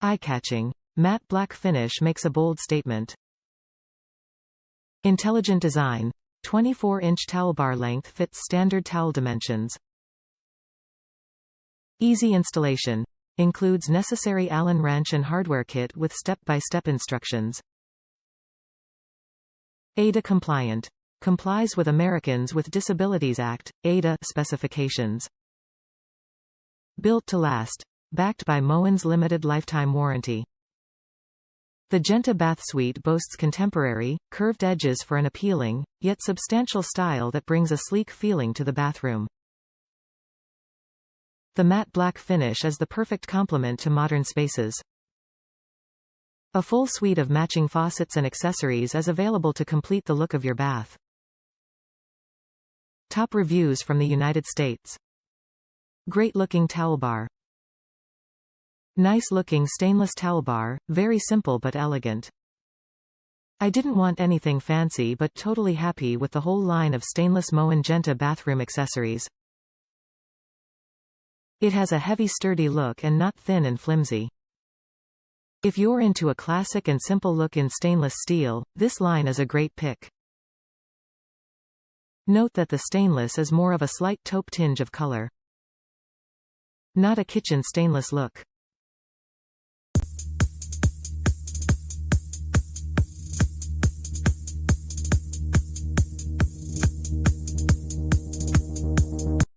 Eye-catching. Matte black finish makes a bold statement. Intelligent design. 24-inch towel bar length fits standard towel dimensions. Easy installation. Includes necessary Allen wrench and hardware kit with step-by-step instructions. ADA compliant. Complies with Americans with Disabilities Act, ADA specifications. Built to last. Backed by Moen's limited lifetime warranty. The Genta bath suite boasts contemporary, curved edges for an appealing, yet substantial style that brings a sleek feeling to the bathroom. The matte black finish is the perfect complement to modern spaces. A full suite of matching faucets and accessories is available to complete the look of your bath. Top reviews from the United States. Great-looking towel bar. Nice-looking stainless towel bar, very simple but elegant. I didn't want anything fancy but totally happy with the whole line of stainless Moen Genta bathroom accessories. It has a heavy sturdy look and not thin and flimsy. If you're into a classic and simple look in stainless steel, this line is a great pick. Note that the stainless is more of a slight taupe tinge of color. Not a kitchen stainless look.